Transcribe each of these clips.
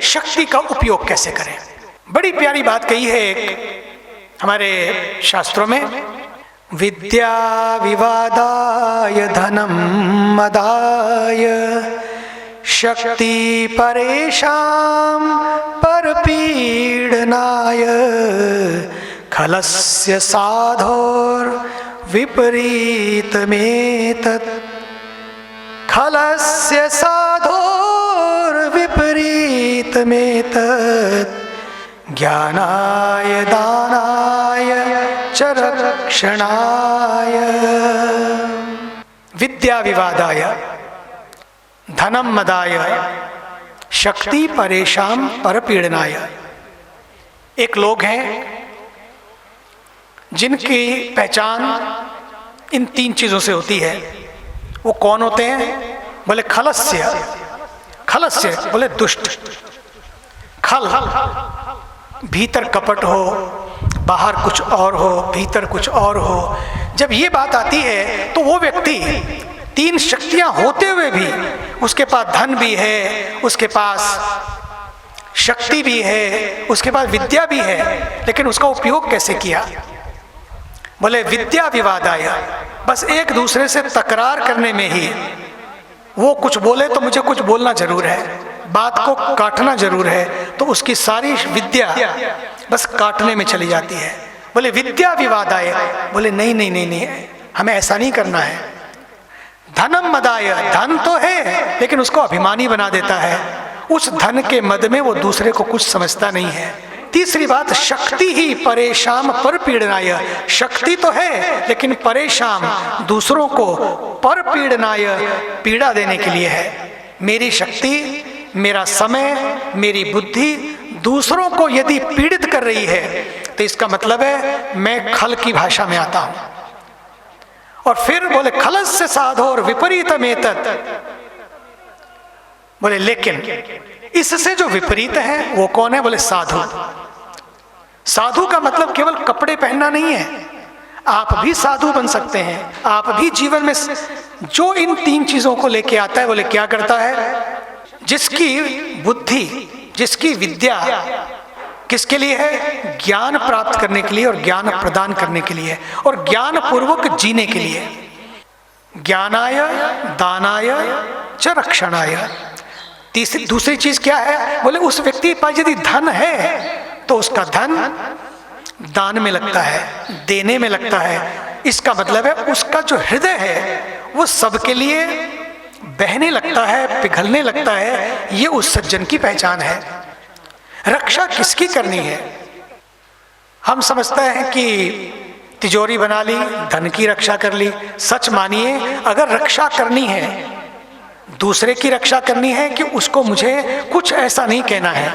शक्ति का उपयोग कैसे करें। बड़ी प्यारी बात कही है एक हमारे शास्त्रों में, विद्या विवादाय धनम मदाय शक्ति परेशान परपीडनाय खलस्य साधोर विपरीतमेतत् खलस्य साधोर विपरीतमेतत् ज्ञानाय दानाय च रक्षणाय। विद्या विवादाय धनम मदाय शक्ति परेशान परपीडनाय। एक लोग हैं जिनकी पहचान इन तीन चीजों से होती है। वो कौन होते हैं? बोले खलस्य, खलस्य बोले दुष्ट। खल भीतर कपट हो, बाहर कुछ और हो, भीतर कुछ और हो। जब ये बात आती है तो वो व्यक्ति तीन शक्तियां होते हुए भी, उसके पास धन भी है, उसके पास शक्ति भी है, उसके पास विद्या भी है, लेकिन उसका उपयोग कैसे किया? बोले विद्या विवादाय, बस एक दूसरे से तकरार करने में ही, वो कुछ बोले तो मुझे कुछ बोलना जरूर है, बात को काटना जरूर है, तो उसकी सारी विद्या बस काटने में चली जाती है। बोले विद्या विवादाय, बोले नहीं नहीं नहीं नहीं, हमें ऐसा नहीं करना है। धनम मदाय, धन तो है लेकिन उसको अभिमानी बना देता है। उस धन के मद में वो दूसरे को कुछ समझता नहीं है। तीसरी बात, शक्ति ही परेशान परपीडनाय, शक्ति तो है लेकिन परेशान, दूसरों को परपीडनाय, पीड़ा देने के लिए है। मेरी शक्ति, मेरा समय, मेरी बुद्धि दूसरों को यदि पीड़ित कर रही है तो इसका मतलब है मैं खल की भाषा में आता हूं। और फिर बोले खलस्य साधोर विपरीतमेतत्, बोले लेकिन इससे जो विपरीत है वो कौन है? बोले साधु। साधु का मतलब केवल कपड़े पहनना नहीं है, आप भी साधु बन सकते हैं। आप भी जीवन में जो इन तीन चीजों को लेके आता है, बोले क्या करता है? जिसकी बुद्धि, जिसकी विद्या किसके लिए है? ज्ञान प्राप्त करने के लिए और ज्ञान प्रदान करने के लिए और ज्ञान पूर्वक जीने के लिए। ज्ञानाय दानाय च रक्षणाय। दूसरी चीज क्या है? बोले उस व्यक्ति के पास यदि धन है तो उसका धन दान में लगता है, देने में लगता है। इसका मतलब है उसका जो हृदय है वो सबके लिए बहने लगता है, पिघलने लगता है। ये उस सज्जन की पहचान है। रक्षा किसकी करनी है? हम समझते हैं कि तिजोरी बना ली, धन की रक्षा कर ली। सच मानिए, अगर रक्षा करनी है, दूसरे की रक्षा करनी है कि उसको मुझे कुछ ऐसा नहीं कहना है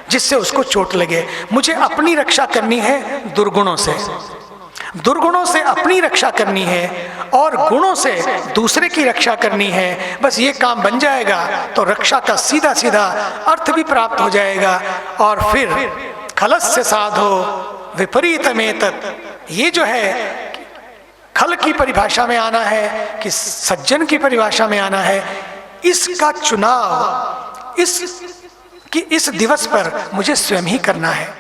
जिससे उसको चोट लगे। मुझे अपनी रक्षा करनी है दुर्गुणों से, दुर्गुणों से अपनी रक्षा करनी है और गुणों से दूसरे की रक्षा करनी है। बस ये काम बन जाएगा तो रक्षा का सीधा सीधा अर्थ भी प्राप्त हो जाएगा। और फिर खलस्य साधो विपरीतमेतत्, ये जो है खल की परिभाषा में आना है कि सज्जन की परिभाषा में आना है। इसका चुनाव इस दिवस पर मुझे स्वयं ही करना है।